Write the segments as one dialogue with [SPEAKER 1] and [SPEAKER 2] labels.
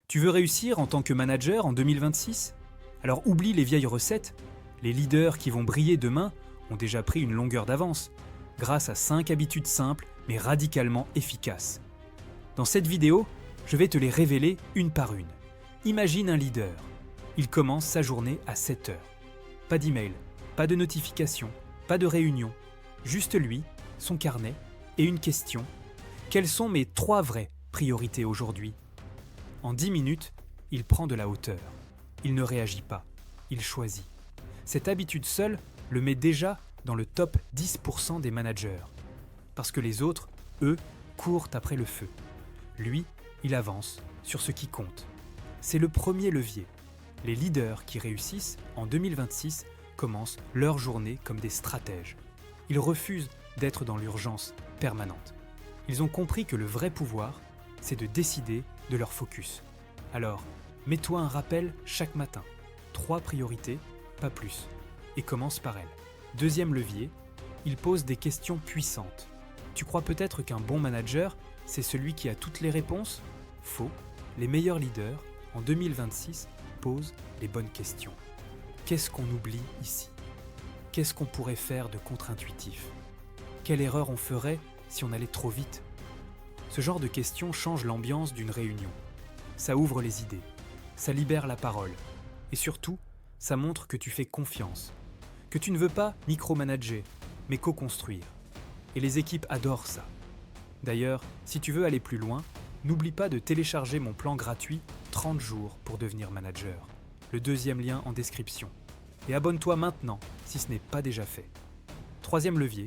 [SPEAKER 1] Tu veux réussir en tant que manager en 2026 ? Alors oublie les vieilles recettes. Les leaders qui vont briller demain ont déjà pris une longueur d'avance, grâce à 5 habitudes simples mais radicalement efficaces. Dans cette vidéo, je vais te les révéler une par une. Imagine un leader. Il commence sa journée à 7 heures. Pas d'email, pas de notification, pas de réunion. Juste lui, son carnet et une question. Quelles sont mes 3 vraies priorités aujourd'hui ? En 10 minutes, il prend de la hauteur. Il ne réagit pas, il choisit. Cette habitude seule le met déjà dans le top 10% des managers. Parce que les autres, eux, courent après le feu. Lui, il avance sur ce qui compte. C'est le premier levier. Les leaders qui réussissent en 2026 commencent leur journée comme des stratèges. Ils refusent d'être dans l'urgence permanente. Ils ont compris que le vrai pouvoir, c'est de décider de leur focus. Alors, mets-toi un rappel chaque matin. 3 priorités, pas plus. Et commence par elles. Deuxième levier, il pose des questions puissantes. Tu crois peut-être qu'un bon manager, c'est celui qui a toutes les réponses ? Faux. Les meilleurs leaders, en 2026, posent les bonnes questions. Qu'est-ce qu'on oublie ici ? Qu'est-ce qu'on pourrait faire de contre-intuitif ? Quelle erreur on ferait si on allait trop vite ? Ce genre de questions change l'ambiance d'une réunion. Ça ouvre les idées, ça libère la parole. Et surtout, ça montre que tu fais confiance, que tu ne veux pas micromanager, mais co-construire. Et les équipes adorent ça. D'ailleurs, si tu veux aller plus loin, n'oublie pas de télécharger mon plan gratuit 30 jours pour devenir manager. Le 2e lien en description. Et abonne-toi maintenant si ce n'est pas déjà fait. 3e levier,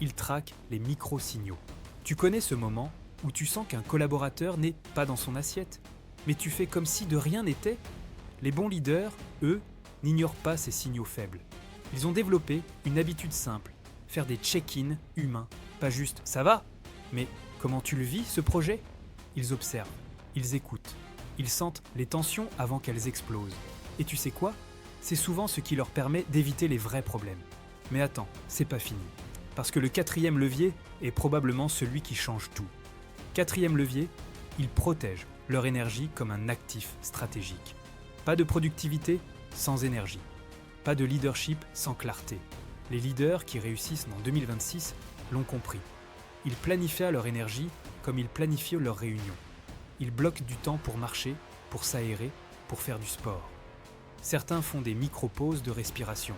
[SPEAKER 1] il traque les micro-signaux. Tu connais ce moment où tu sens qu'un collaborateur n'est pas dans son assiette, mais tu fais comme si de rien n'était ? Les bons leaders, eux, n'ignorent pas ces signaux faibles. Ils ont développé une habitude simple, faire des check-in humains, pas juste « ça va ?» mais « comment tu le vis ce projet ?» Ils observent, ils écoutent, ils sentent les tensions avant qu'elles explosent. Et tu sais quoi ? C'est souvent ce qui leur permet d'éviter les vrais problèmes. Mais attends, c'est pas fini. Parce que le 4e levier est probablement celui qui change tout. 4e levier, ils protègent leur énergie comme un actif stratégique. Pas de productivité sans énergie. Pas de leadership sans clarté. Les leaders qui réussissent en 2026 l'ont compris. Ils planifient leur énergie comme ils planifient leurs réunions. Ils bloquent du temps pour marcher, pour s'aérer, pour faire du sport. Certains font des micro-pauses de respiration.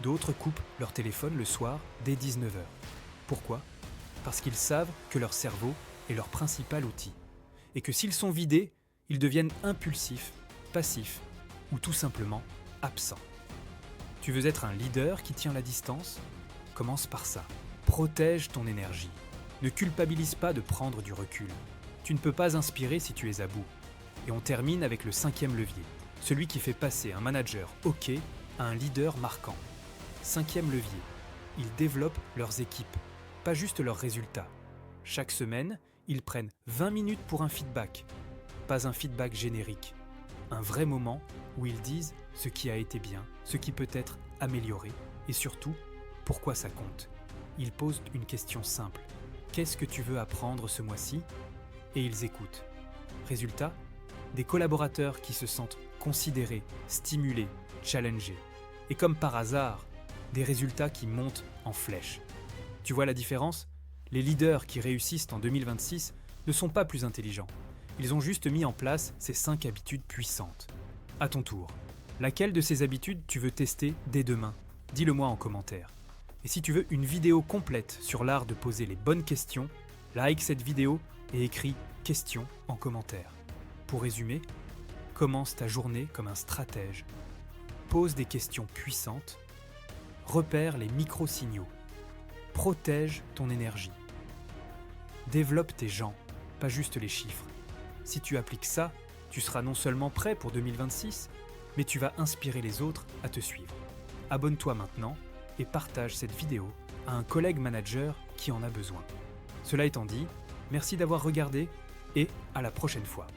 [SPEAKER 1] D'autres coupent leur téléphone le soir dès 19 h. Pourquoi ? Parce qu'ils savent que leur cerveau est leur principal outil. Et que s'ils sont vidés, ils deviennent impulsifs, passifs ou tout simplement absents. Tu veux être un leader qui tient la distance ? Commence par ça. Protège ton énergie. Ne culpabilise pas de prendre du recul. Tu ne peux pas inspirer si tu es à bout. Et on termine avec le 5e levier, celui qui fait passer un manager OK à un leader marquant. 5e levier, ils développent leurs équipes, pas juste leurs résultats. Chaque semaine, ils prennent 20 minutes pour un feedback. Pas un feedback générique. Un vrai moment où ils disent ce qui a été bien, ce qui peut être amélioré et surtout, pourquoi ça compte. Ils posent une question simple. Qu'est-ce que tu veux apprendre ce mois-ci ? Et ils écoutent. Résultat, des collaborateurs qui se sentent considérés, stimulés, challengés. Et comme par hasard, des résultats qui montent en flèche. Tu vois la différence ? Les leaders qui réussissent en 2026 ne sont pas plus intelligents. Ils ont juste mis en place ces 5 habitudes puissantes. À ton tour, laquelle de ces habitudes tu veux tester dès demain ? Dis-le-moi en commentaire. Et si tu veux une vidéo complète sur l'art de poser les bonnes questions, like cette vidéo et écris « question » en commentaire. Pour résumer, commence ta journée comme un stratège. Pose des questions puissantes. Repère les micro-signaux. Protège ton énergie. Développe tes gens, pas juste les chiffres. Si tu appliques ça, tu seras non seulement prêt pour 2026, mais tu vas inspirer les autres à te suivre. Abonne-toi maintenant et partage cette vidéo à un collègue manager qui en a besoin. Cela étant dit, merci d'avoir regardé et à la prochaine fois.